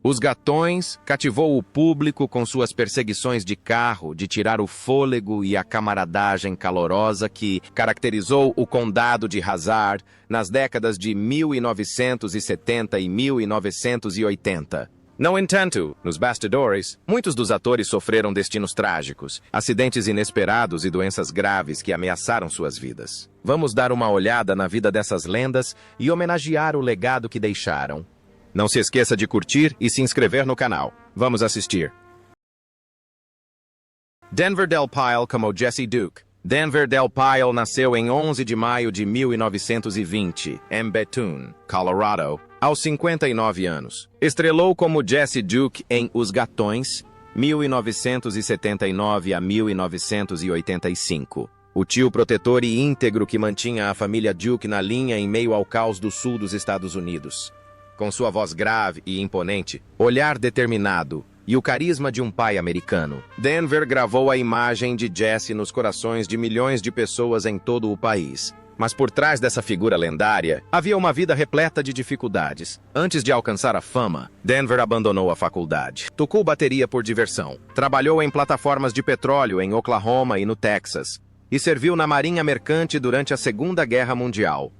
Os Gatões cativou o público com suas perseguições de carro, de tirar o fôlego e a camaradagem calorosa que caracterizou o condado de Hazard nas décadas de 1970 e 1980. No entanto, nos bastidores, muitos dos atores sofreram destinos trágicos, acidentes inesperados e doenças graves que ameaçaram suas vidas. Vamos dar uma olhada na vida dessas lendas e homenagear o legado que deixaram. Não se esqueça de curtir e se inscrever no canal. Vamos assistir. Denver Del Pyle como Jesse Duke. Denver Del Pyle nasceu em 11 de maio de 1920, em Bethune, Colorado, aos 59 anos. Estrelou como Jesse Duke em Os Gatões, 1979 a 1985. O tio protetor e íntegro que mantinha a família Duke na linha em meio ao caos do sul dos Estados Unidos. Com sua voz grave e imponente, olhar determinado e o carisma de um pai americano, Denver gravou a imagem de Jesse nos corações de milhões de pessoas em todo o país. Mas por trás dessa figura lendária, havia uma vida repleta de dificuldades. Antes de alcançar a fama, Denver abandonou a faculdade. Tocou bateria por diversão. Trabalhou em plataformas de petróleo em Oklahoma e no Texas. E serviu na Marinha Mercante durante a Segunda Guerra Mundial.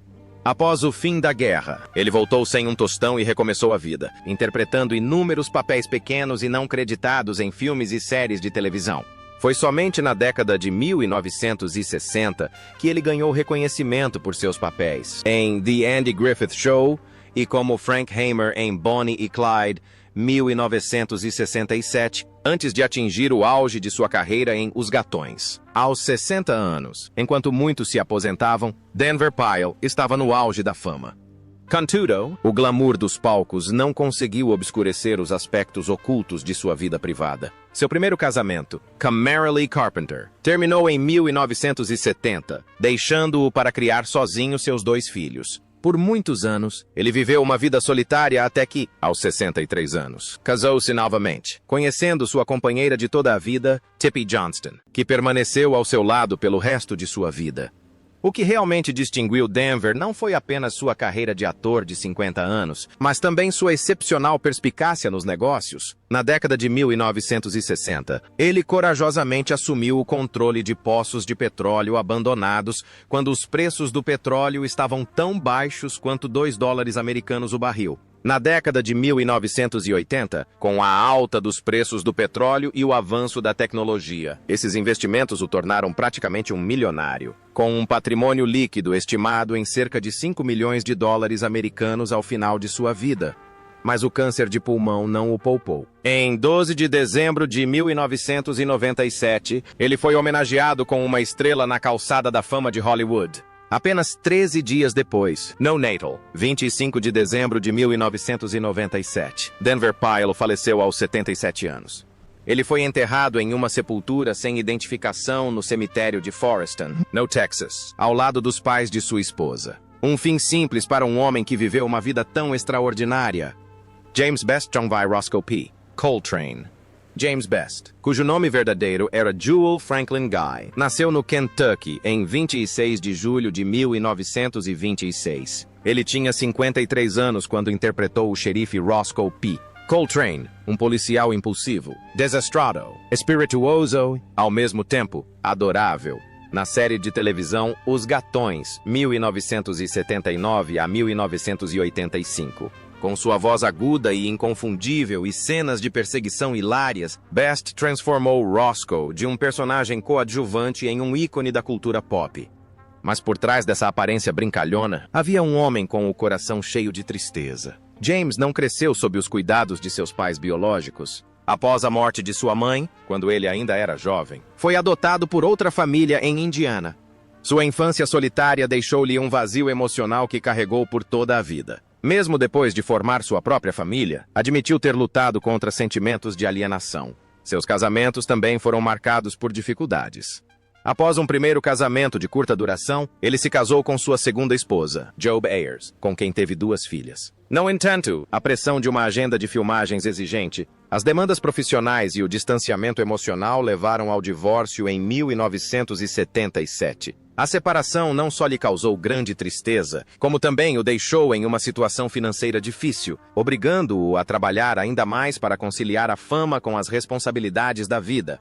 Após o fim da guerra, ele voltou sem um tostão e recomeçou a vida, interpretando inúmeros papéis pequenos e não creditados em filmes e séries de televisão. Foi somente na década de 1960 que ele ganhou reconhecimento por seus papéis em The Andy Griffith Show e como Frank Hamer em Bonnie e Clyde, 1967, antes de atingir o auge de sua carreira em Os Gatões. Aos 60 anos, enquanto muitos se aposentavam, Denver Pyle estava no auge da fama. Contudo, o glamour dos palcos não conseguiu obscurecer os aspectos ocultos de sua vida privada. Seu primeiro casamento, com Marilee Carpenter, terminou em 1970, deixando-o para criar sozinho seus 2 filhos. Por muitos anos, ele viveu uma vida solitária até que, aos 63 anos, casou-se novamente, conhecendo sua companheira de toda a vida, Tippi Johnston, que permaneceu ao seu lado pelo resto de sua vida. O que realmente distinguiu Denver não foi apenas sua carreira de ator de 50 anos, mas também sua excepcional perspicácia nos negócios. Na década de 1960, ele corajosamente assumiu o controle de poços de petróleo abandonados quando os preços do petróleo estavam tão baixos quanto $2 americanos o barril. Na década de 1980, com a alta dos preços do petróleo e o avanço da tecnologia, esses investimentos o tornaram praticamente um milionário, com um patrimônio líquido estimado em cerca de $5 milhões americanos ao final de sua vida. Mas o câncer de pulmão não o poupou. Em 12 de dezembro de 1997, ele foi homenageado com uma estrela na calçada da fama de Hollywood. Apenas 13 dias depois, no Natal, 25 de dezembro de 1997, Denver Pyle faleceu aos 77 anos. Ele foi enterrado em uma sepultura sem identificação no cemitério de Foreston, no Texas, ao lado dos pais de sua esposa. Um fim simples para um homem que viveu uma vida tão extraordinária. James Best John Vai Roscoe P. Coltrane. James Best, cujo nome verdadeiro era Jewel Franklin Guy, nasceu no Kentucky em 26 de julho de 1926. Ele tinha 53 anos quando interpretou o xerife Roscoe P. Coltrane, um policial impulsivo, desastrado, espirituoso, ao mesmo tempo, adorável. Na série de televisão Os Gatões, 1979 a 1985. Com sua voz aguda e inconfundível e cenas de perseguição hilárias, Best transformou Roscoe de um personagem coadjuvante em um ícone da cultura pop. Mas por trás dessa aparência brincalhona, havia um homem com o coração cheio de tristeza. James não cresceu sob os cuidados de seus pais biológicos. Após a morte de sua mãe, quando ele ainda era jovem, foi adotado por outra família em Indiana. Sua infância solitária deixou-lhe um vazio emocional que carregou por toda a vida. Mesmo depois de formar sua própria família, admitiu ter lutado contra sentimentos de alienação. Seus casamentos também foram marcados por dificuldades. Após um primeiro casamento de curta duração, ele se casou com sua segunda esposa, Job Ayers, com quem teve 2 filhas. No entanto, a pressão de uma agenda de filmagens exigente, as demandas profissionais e o distanciamento emocional levaram ao divórcio em 1977. A separação não só lhe causou grande tristeza, como também o deixou em uma situação financeira difícil, obrigando-o a trabalhar ainda mais para conciliar a fama com as responsabilidades da vida.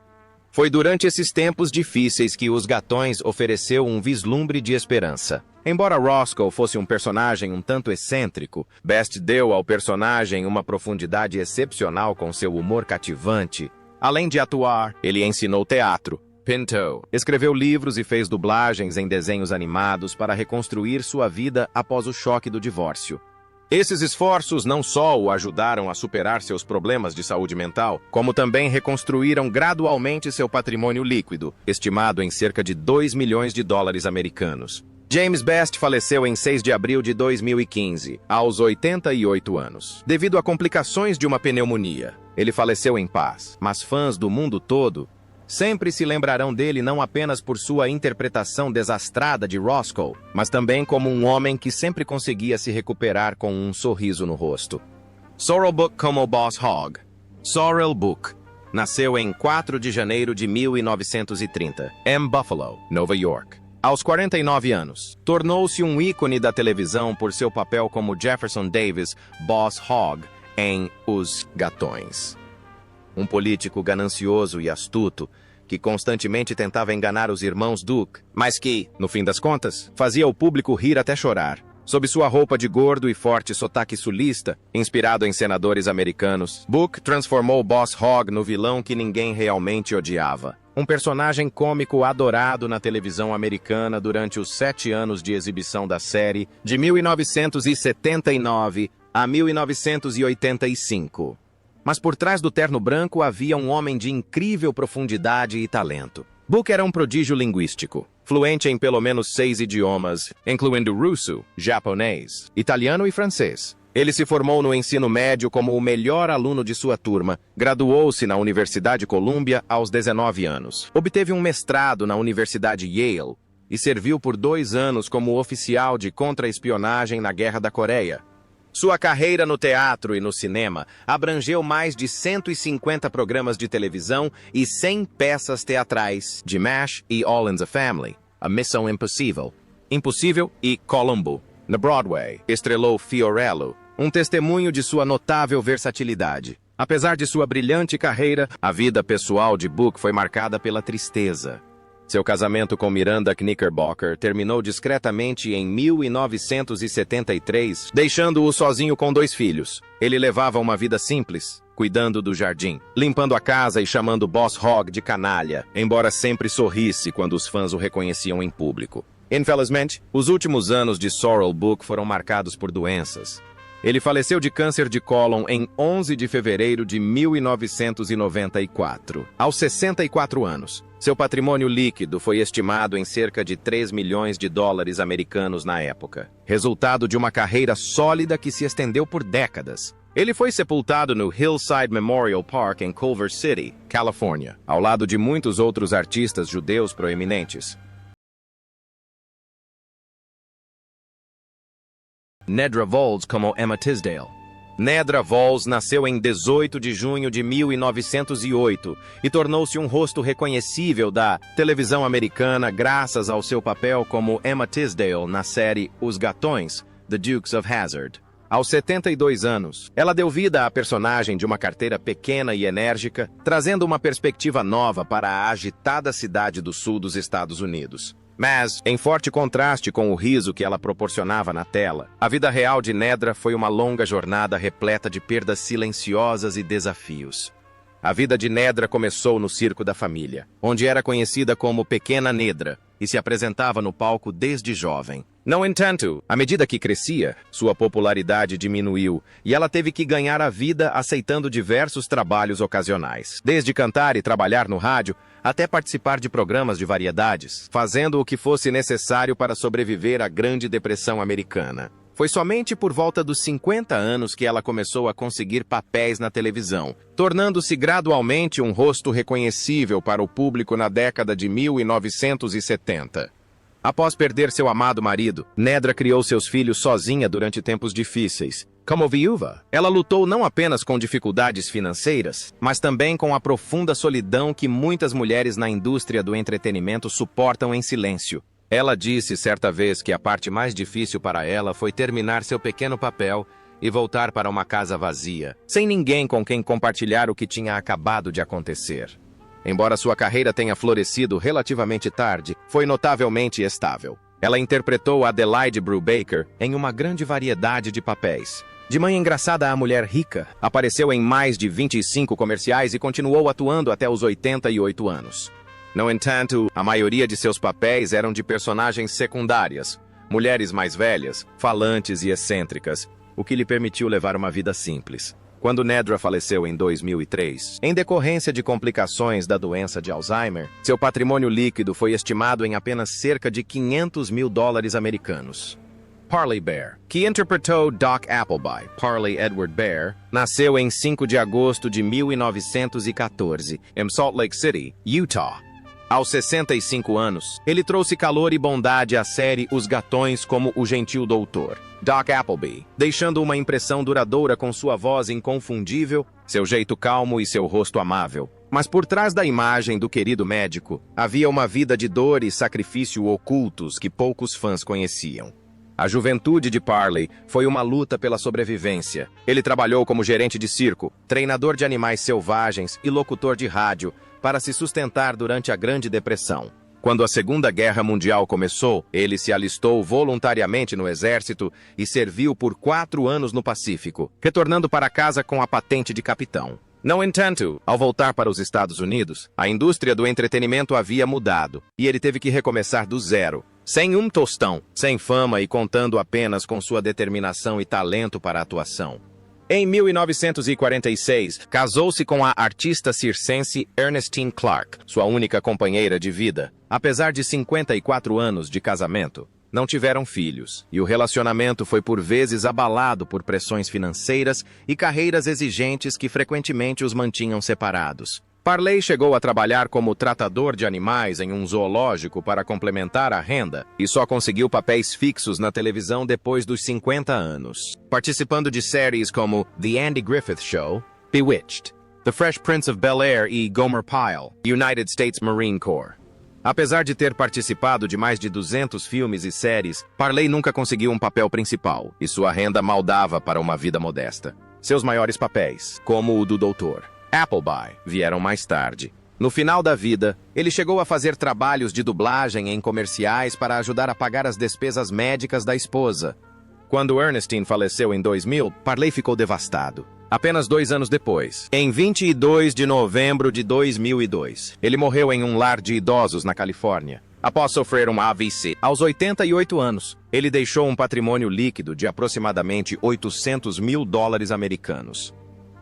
Foi durante esses tempos difíceis que Os Gatões ofereceu um vislumbre de esperança. Embora Roscoe fosse um personagem um tanto excêntrico, Best deu ao personagem uma profundidade excepcional com seu humor cativante. Além de atuar, ele ensinou teatro, pintou, escreveu livros e fez dublagens em desenhos animados para reconstruir sua vida após o choque do divórcio. Esses esforços não só o ajudaram a superar seus problemas de saúde mental, como também reconstruíram gradualmente seu patrimônio líquido, estimado em cerca de 2 milhões de dólares americanos. James Best faleceu em 6 de abril de 2015, aos 88 anos, devido a complicações de uma pneumonia. Ele faleceu em paz, mas fãs do mundo todo sempre se lembrarão dele não apenas por sua interpretação desastrada de Roscoe, mas também como um homem que sempre conseguia se recuperar com um sorriso no rosto. Sorrel Booke como Boss Hogg. Sorrel Booke nasceu em 4 de janeiro de 1930, em Buffalo, Nova York. Aos 49 anos, tornou-se um ícone da televisão por seu papel como Jefferson Davis, Boss Hogg, em Os Gatões. Um político ganancioso e astuto, que constantemente tentava enganar os irmãos Duke, mas que, no fim das contas, fazia o público rir até chorar. Sob sua roupa de gordo e forte sotaque sulista, inspirado em senadores americanos, Booke transformou Boss Hogg no vilão que ninguém realmente odiava. Um personagem cômico adorado na televisão americana durante os 7 anos de exibição da série, de 1979 a 1985. Mas por trás do terno branco havia um homem de incrível profundidade e talento. Booke era um prodígio linguístico, fluente em pelo menos 6 idiomas, incluindo russo, japonês, italiano e francês. Ele se formou no ensino médio como o melhor aluno de sua turma, graduou-se na Universidade Columbia aos 19 anos, obteve um mestrado na Universidade Yale e serviu por 2 anos como oficial de contra-espionagem na Guerra da Coreia. Sua carreira no teatro e no cinema abrangeu mais de 150 programas de televisão e 100 peças teatrais de MASH e All in the Family, A Missão Impossível, Impossível e Columbo. Na Broadway, estrelou Fiorello, um testemunho de sua notável versatilidade. Apesar de sua brilhante carreira, a vida pessoal de Booke foi marcada pela tristeza. Seu casamento com Miranda Knickerbocker terminou discretamente em 1973, deixando-o sozinho com 2 filhos. Ele levava uma vida simples, cuidando do jardim, limpando a casa e chamando Boss Hogg de canalha, embora sempre sorrisse quando os fãs o reconheciam em público. Infelizmente, os últimos anos de Sorrel Booke foram marcados por doenças. Ele faleceu de câncer de cólon em 11 de fevereiro de 1994, aos 64 anos. Seu patrimônio líquido foi estimado em cerca de 3 milhões de dólares americanos na época, resultado de uma carreira sólida que se estendeu por décadas. Ele foi sepultado no Hillside Memorial Park em Culver City, Califórnia, ao lado de muitos outros artistas judeus proeminentes. Nedra Voles como Emma Tisdale. Nedra Voles nasceu em 18 de junho de 1908 e tornou-se um rosto reconhecível da televisão americana graças ao seu papel como Emma Tisdale na série Os Gatões, The Dukes of Hazzard. Aos 72 anos, ela deu vida à personagem de uma carteira pequena e enérgica, trazendo uma perspectiva nova para a agitada cidade do sul dos Estados Unidos. Mas, em forte contraste com o riso que ela proporcionava na tela, a vida real de Nedra foi uma longa jornada repleta de perdas silenciosas e desafios. A vida de Nedra começou no circo da família, onde era conhecida como Pequena Nedra e se apresentava no palco desde jovem. No entanto, à medida que crescia, sua popularidade diminuiu e ela teve que ganhar a vida aceitando diversos trabalhos ocasionais, desde cantar e trabalhar no rádio até participar de programas de variedades, fazendo o que fosse necessário para sobreviver à Grande Depressão Americana. Foi somente por volta dos 50 anos que ela começou a conseguir papéis na televisão, tornando-se gradualmente um rosto reconhecível para o público na década de 1970. Após perder seu amado marido, Nedra criou seus filhos sozinha durante tempos difíceis. Como viúva, ela lutou não apenas com dificuldades financeiras, mas também com a profunda solidão que muitas mulheres na indústria do entretenimento suportam em silêncio. Ela disse certa vez que a parte mais difícil para ela foi terminar seu pequeno papel e voltar para uma casa vazia, sem ninguém com quem compartilhar o que tinha acabado de acontecer. Embora sua carreira tenha florescido relativamente tarde, foi notavelmente estável. Ela interpretou Adelaide Brubaker em uma grande variedade de papéis. De mãe engraçada à mulher rica, apareceu em mais de 25 comerciais e continuou atuando até os 88 anos. No entanto, a maioria de seus papéis eram de personagens secundárias, mulheres mais velhas, falantes e excêntricas, o que lhe permitiu levar uma vida simples. Quando Nedra faleceu em 2003, em decorrência de complicações da doença de Alzheimer, seu patrimônio líquido foi estimado em apenas cerca de $500 mil americanos. Parley Baer, que interpretou Doc Appleby, Parley Edward Baer, nasceu em 5 de agosto de 1914, em Salt Lake City, Utah. Aos 65 anos, ele trouxe calor e bondade à série Os Gatões como o gentil doutor, Doc Appleby, deixando uma impressão duradoura com sua voz inconfundível, seu jeito calmo e seu rosto amável. Mas por trás da imagem do querido médico, havia uma vida de dor e sacrifício ocultos que poucos fãs conheciam. A juventude de Parley foi uma luta pela sobrevivência. Ele trabalhou como gerente de circo, treinador de animais selvagens e locutor de rádio para se sustentar durante a Grande Depressão. Quando a Segunda Guerra Mundial começou, ele se alistou voluntariamente no exército e serviu por 4 anos no Pacífico, retornando para casa com a patente de capitão. No entanto, ao voltar para os Estados Unidos, a indústria do entretenimento havia mudado, e ele teve que recomeçar do zero, sem um tostão, sem fama e contando apenas com sua determinação e talento para a atuação. Em 1946, casou-se com a artista circense Ernestine Clark, sua única companheira de vida. Apesar de 54 anos de casamento, não tiveram filhos, e o relacionamento foi por vezes abalado por pressões financeiras e carreiras exigentes que frequentemente os mantinham separados. Parley chegou a trabalhar como tratador de animais em um zoológico para complementar a renda e só conseguiu papéis fixos na televisão depois dos 50 anos, participando de séries como The Andy Griffith Show, Bewitched, The Fresh Prince of Bel-Air e Gomer Pyle, United States Marine Corps. Apesar de ter participado de mais de 200 filmes e séries, Parley nunca conseguiu um papel principal e sua renda mal dava para uma vida modesta. Seus maiores papéis, como o do Dr. Appleby, vieram mais tarde. No final da vida, ele chegou a fazer trabalhos de dublagem em comerciais para ajudar a pagar as despesas médicas da esposa. Quando Ernestine faleceu em 2000, Parley ficou devastado. Apenas 2 anos depois, em 22 de novembro de 2002, ele morreu em um lar de idosos na Califórnia. Após sofrer um AVC, aos 88 anos, ele deixou um patrimônio líquido de aproximadamente $800 mil americanos.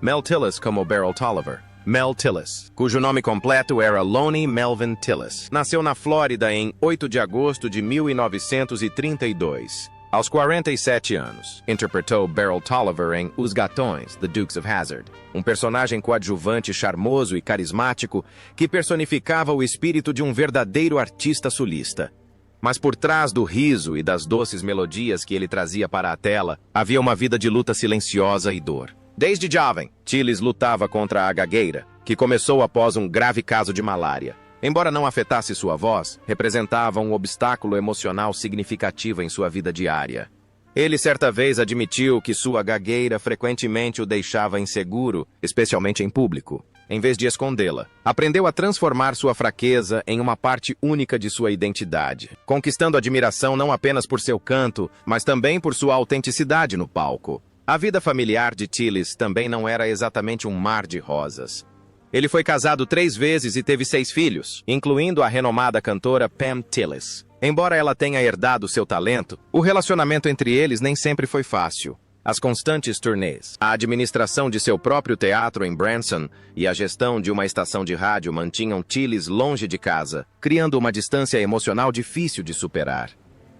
Mel Tillis como Beryl Tolliver. Mel Tillis, cujo nome completo era Lonnie Melvin Tillis, nasceu na Flórida em 8 de agosto de 1932. Aos 47 anos, interpretou Beryl Tolliver em Os Gatões, The Dukes of Hazzard, um personagem coadjuvante charmoso e carismático que personificava o espírito de um verdadeiro artista sulista. Mas por trás do riso e das doces melodias que ele trazia para a tela, havia uma vida de luta silenciosa e dor. Desde jovem, Tillis lutava contra a gagueira, que começou após um grave caso de malária. Embora não afetasse sua voz, representava um obstáculo emocional significativo em sua vida diária. Ele certa vez admitiu que sua gagueira frequentemente o deixava inseguro, especialmente em público. Em vez de escondê-la, aprendeu a transformar sua fraqueza em uma parte única de sua identidade, conquistando admiração não apenas por seu canto, mas também por sua autenticidade no palco. A vida familiar de Tillis também não era exatamente um mar de rosas. Ele foi casado 3 vezes e teve 6 filhos, incluindo a renomada cantora Pam Tillis. Embora ela tenha herdado seu talento, o relacionamento entre eles nem sempre foi fácil. As constantes turnês, a administração de seu próprio teatro em Branson e a gestão de uma estação de rádio mantinham Tillis longe de casa, criando uma distância emocional difícil de superar.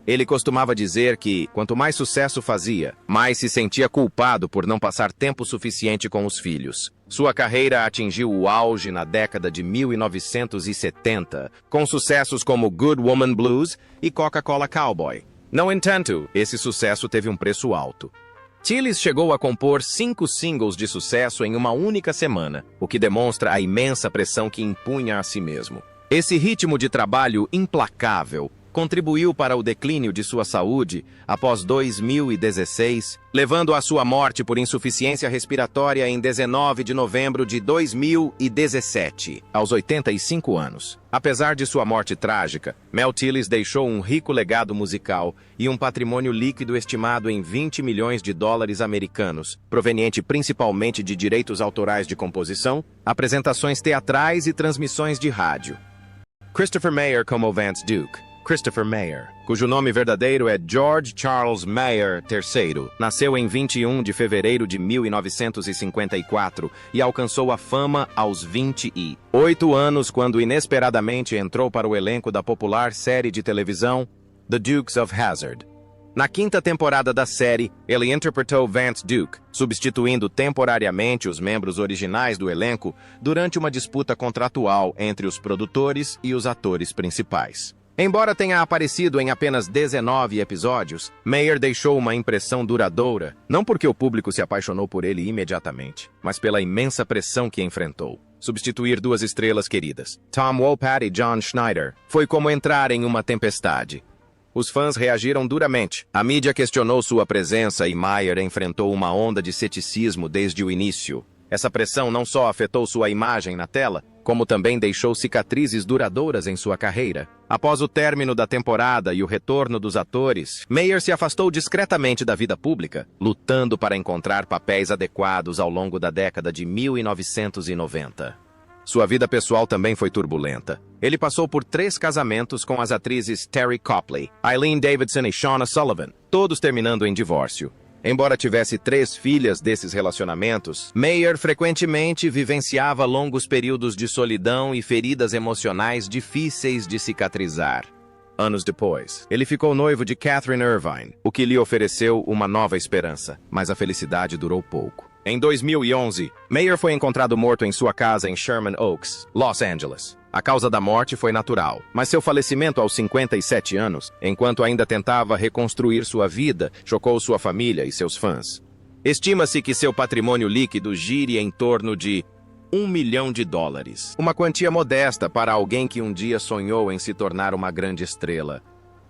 Ele costumava dizer que, quanto mais sucesso fazia, mais se sentia culpado por não passar tempo suficiente com os filhos. Sua carreira atingiu o auge na década de 1970, com sucessos como Good Woman Blues e Coca-Cola Cowboy. No entanto, esse sucesso teve um preço alto. Tillis chegou a compor 5 singles de sucesso em uma única semana, o que demonstra a imensa pressão que impunha a si mesmo. Esse ritmo de trabalho implacável contribuiu para o declínio de sua saúde após 2016, levando à sua morte por insuficiência respiratória em 19 de novembro de 2017, aos 85 anos. Apesar de sua morte trágica, Mel Tillis deixou um rico legado musical e um patrimônio líquido estimado em 20 milhões de dólares americanos, proveniente principalmente de direitos autorais de composição, apresentações teatrais e transmissões de rádio. Christopher Mayer como Vance Duke. Christopher Mayer, cujo nome verdadeiro é George Charles Mayer III, nasceu em 21 de fevereiro de 1954 e alcançou a fama aos 28 anos quando inesperadamente entrou para o elenco da popular série de televisão The Dukes of Hazzard. Na 5ª temporada da série, ele interpretou Vance Duke, substituindo temporariamente os membros originais do elenco durante uma disputa contratual entre os produtores e os atores principais. Embora tenha aparecido em apenas 19 episódios, Mayer deixou uma impressão duradoura, não porque o público se apaixonou por ele imediatamente, mas pela imensa pressão que enfrentou. Substituir 2 estrelas queridas, Tom Wopat e John Schneider, foi como entrar em uma tempestade. Os fãs reagiram duramente. A mídia questionou sua presença e Mayer enfrentou uma onda de ceticismo desde o início. Essa pressão não só afetou sua imagem na tela, como também deixou cicatrizes duradouras em sua carreira. Após o término da temporada e o retorno dos atores, Mayer se afastou discretamente da vida pública, lutando para encontrar papéis adequados ao longo da década de 1990. Sua vida pessoal também foi turbulenta. Ele passou por 3 casamentos com as atrizes Terry Copley, Eileen Davidson e Shauna Sullivan, todos terminando em divórcio. Embora tivesse 3 filhas desses relacionamentos, Mayer frequentemente vivenciava longos períodos de solidão e feridas emocionais difíceis de cicatrizar. Anos depois, ele ficou noivo de Catherine Irvine, o que lhe ofereceu uma nova esperança, mas a felicidade durou pouco. Em 2011, Mayer foi encontrado morto em sua casa em Sherman Oaks, Los Angeles. A causa da morte foi natural, mas seu falecimento aos 57 anos, enquanto ainda tentava reconstruir sua vida, chocou sua família e seus fãs. Estima-se que seu patrimônio líquido gire em torno de $1 milhão, uma quantia modesta para alguém que um dia sonhou em se tornar uma grande estrela.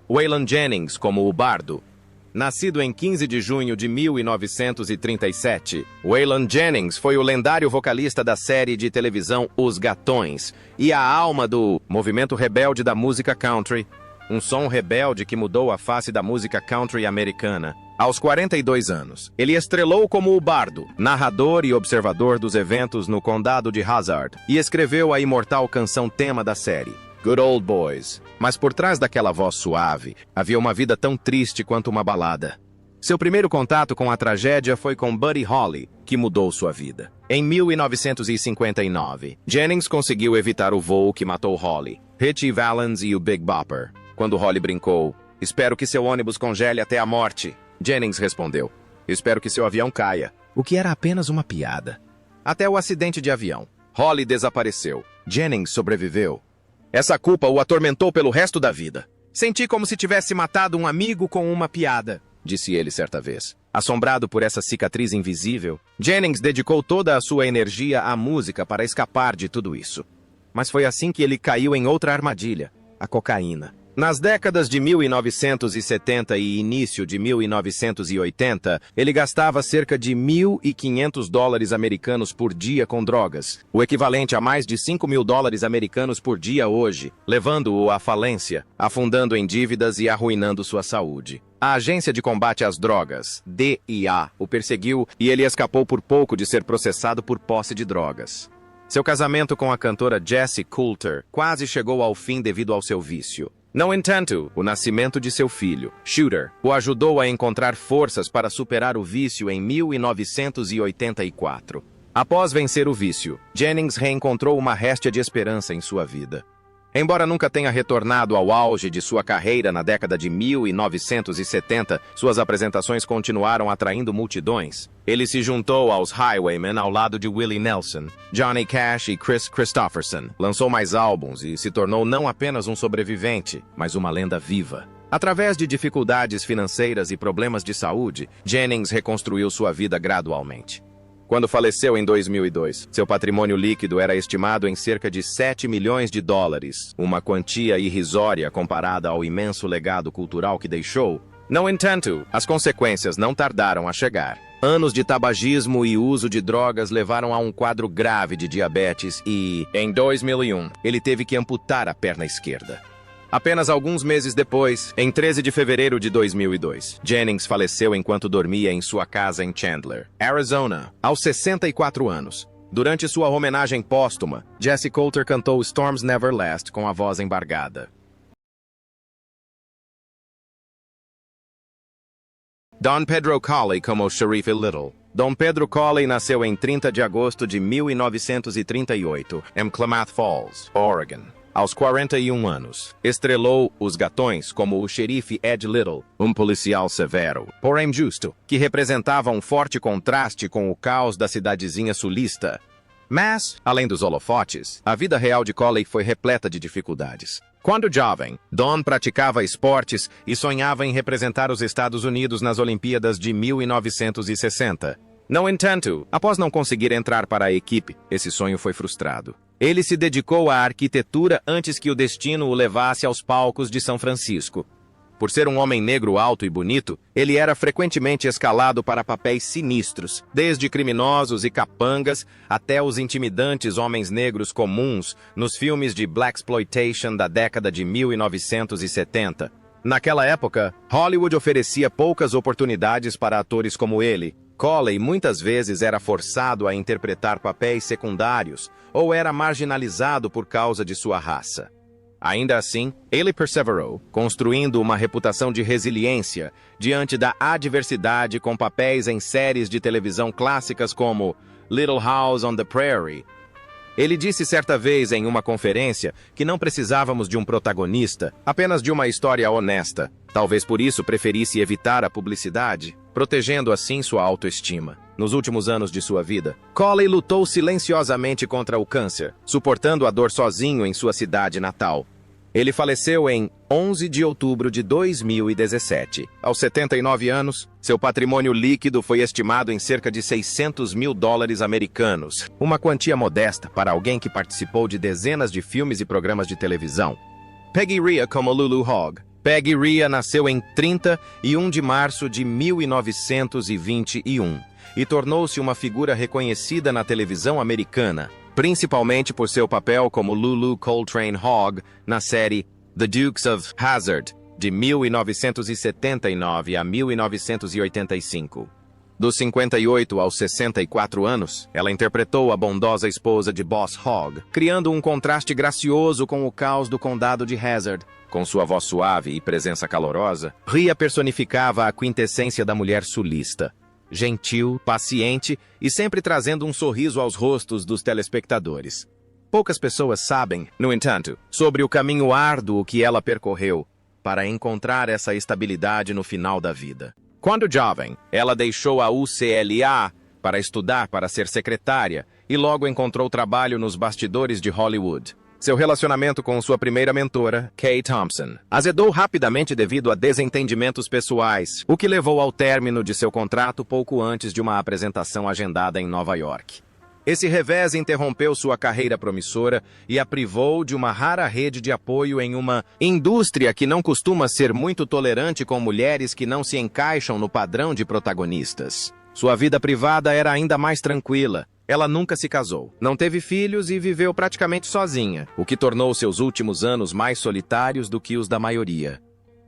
Waylon Jennings como o Bardo. Nascido em 15 de junho de 1937, Waylon Jennings foi o lendário vocalista da série de televisão Os Gatões e a alma do movimento rebelde da música country, um som rebelde que mudou a face da música country americana. Aos 42 anos, ele estrelou como o Bardo, narrador e observador dos eventos no condado de Hazzard, e escreveu a imortal canção tema da série, Good Old Boys. Mas por trás daquela voz suave, havia uma vida tão triste quanto uma balada. Seu primeiro contato com a tragédia foi com Buddy Holly, que mudou sua vida. Em 1959, Jennings conseguiu evitar o voo que matou Holly, Ritchie Valens e o Big Bopper. Quando Holly brincou, "Espero que seu ônibus congele até a morte", Jennings respondeu, "Espero que seu avião caia", o que era apenas uma piada. Até o acidente de avião. Holly desapareceu. Jennings sobreviveu. Essa culpa o atormentou pelo resto da vida. "Senti como se tivesse matado um amigo com uma piada", disse ele certa vez. Assombrado por essa cicatriz invisível, Jennings dedicou toda a sua energia à música para escapar de tudo isso. Mas foi assim que ele caiu em outra armadilha, a cocaína. Nas décadas de 1970 e início de 1980, ele gastava cerca de $1.500 americanos por dia com drogas, o equivalente a mais de $5 mil americanos por dia hoje, levando-o à falência, afundando em dívidas e arruinando sua saúde. A Agência de Combate às Drogas, DEA, o perseguiu e ele escapou por pouco de ser processado por posse de drogas. Seu casamento com a cantora Jessie Coulter quase chegou ao fim devido ao seu vício. No entanto, o nascimento de seu filho, Shooter, o ajudou a encontrar forças para superar o vício em 1984. Após vencer o vício, Jennings reencontrou uma réstia de esperança em sua vida. Embora nunca tenha retornado ao auge de sua carreira na década de 1970, suas apresentações continuaram atraindo multidões. Ele se juntou aos Highwaymen ao lado de Willie Nelson, Johnny Cash e Chris Christopherson. Lançou mais álbuns e se tornou não apenas um sobrevivente, mas uma lenda viva. Através de dificuldades financeiras e problemas de saúde, Jennings reconstruiu sua vida gradualmente. Quando faleceu em 2002, seu patrimônio líquido era estimado em cerca de 7 milhões de dólares, uma quantia irrisória comparada ao imenso legado cultural que deixou. No entanto, as consequências não tardaram a chegar. Anos de tabagismo e uso de drogas levaram a um quadro grave de diabetes e, em 2001, ele teve que amputar a perna esquerda. Apenas alguns meses depois, em 13 de fevereiro de 2002, Jennings faleceu enquanto dormia em sua casa em Chandler, Arizona, aos 64 anos. Durante sua homenagem póstuma, Jesse Coulter cantou Storms Never Last com a voz embargada. Don Pedro Colley como Sheriff Little. Dom Pedro Colley nasceu em 30 de agosto de 1938, em Klamath Falls, Oregon. Aos 41 anos, estrelou Os Gatões como o xerife Ed Little, um policial severo, porém justo, que representava um forte contraste com o caos da cidadezinha sulista. Mas, além dos holofotes, a vida real de Colley foi repleta de dificuldades. Quando jovem, Don praticava esportes e sonhava em representar os Estados Unidos nas Olimpíadas de 1960. No entanto, após não conseguir entrar para a equipe, esse sonho foi frustrado. Ele se dedicou à arquitetura antes que o destino o levasse aos palcos de São Francisco. Por ser um homem negro alto e bonito, ele era frequentemente escalado para papéis sinistros, desde criminosos e capangas até os intimidantes homens negros comuns nos filmes de blaxploitation da década de 1970. Naquela época, Hollywood oferecia poucas oportunidades para atores como ele. Colley muitas vezes era forçado a interpretar papéis secundários ou era marginalizado por causa de sua raça. Ainda assim, ele perseverou, construindo uma reputação de resiliência diante da adversidade com papéis em séries de televisão clássicas como Little House on the Prairie. Ele disse certa vez em uma conferência que não precisávamos de um protagonista, apenas de uma história honesta. Talvez por isso preferisse evitar a publicidade, protegendo assim sua autoestima. Nos últimos anos de sua vida, Colley lutou silenciosamente contra o câncer, suportando a dor sozinho em sua cidade natal. Ele faleceu em 11 de outubro de 2017. Aos 79 anos, seu patrimônio líquido foi estimado em cerca de 600 mil dólares americanos, uma quantia modesta para alguém que participou de dezenas de filmes e programas de televisão. Peggy Rhea como Lulu Hogg. Peggy Rhea nasceu em 31 de março de 1921 e tornou-se uma figura reconhecida na televisão americana, principalmente por seu papel como Lulu Coltrane Hogg na série The Dukes of Hazzard, de 1979 a 1985. Dos 58 aos 64 anos, ela interpretou a bondosa esposa de Boss Hogg, criando um contraste gracioso com o caos do condado de Hazzard. Com sua voz suave e presença calorosa, Rhea personificava a quintessência da mulher sulista. Gentil, paciente e sempre trazendo um sorriso aos rostos dos telespectadores. Poucas pessoas sabem, no entanto, sobre o caminho árduo que ela percorreu para encontrar essa estabilidade no final da vida. Quando jovem, ela deixou a UCLA para estudar para ser secretária e logo encontrou trabalho nos bastidores de Hollywood. Seu relacionamento com sua primeira mentora, Kay Thompson, azedou rapidamente devido a desentendimentos pessoais, o que levou ao término de seu contrato pouco antes de uma apresentação agendada em Nova York. Esse revés interrompeu sua carreira promissora e a privou de uma rara rede de apoio em uma indústria que não costuma ser muito tolerante com mulheres que não se encaixam no padrão de protagonistas. Sua vida privada era ainda mais tranquila. Ela nunca se casou, não teve filhos e viveu praticamente sozinha, o que tornou seus últimos anos mais solitários do que os da maioria.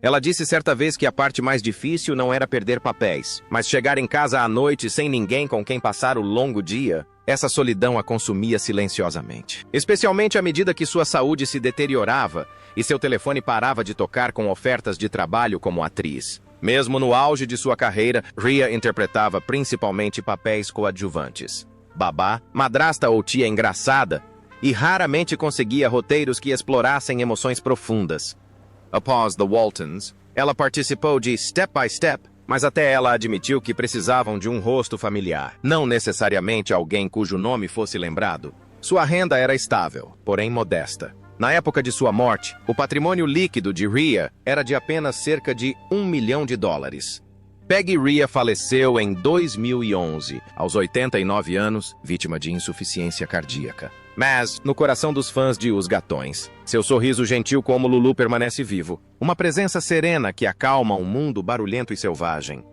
Ela disse certa vez que a parte mais difícil não era perder papéis, mas chegar em casa à noite sem ninguém com quem passar o longo dia. Essa solidão a consumia silenciosamente, especialmente à medida que sua saúde se deteriorava e seu telefone parava de tocar com ofertas de trabalho como atriz. Mesmo no auge de sua carreira, Rhea interpretava principalmente papéis coadjuvantes. Babá, madrasta ou tia engraçada, e raramente conseguia roteiros que explorassem emoções profundas. Após The Waltons, ela participou de Step by Step, mas até ela admitiu que precisavam de um rosto familiar, não necessariamente alguém cujo nome fosse lembrado. Sua renda era estável, porém modesta. Na época de sua morte, o patrimônio líquido de Rhea era de apenas cerca de $1 milhão. Peggy Rhea faleceu em 2011, aos 89 anos, vítima de insuficiência cardíaca. Mas, no coração dos fãs de Os Gatões, seu sorriso gentil como Lulu permanece vivo, uma presença serena que acalma um mundo barulhento e selvagem.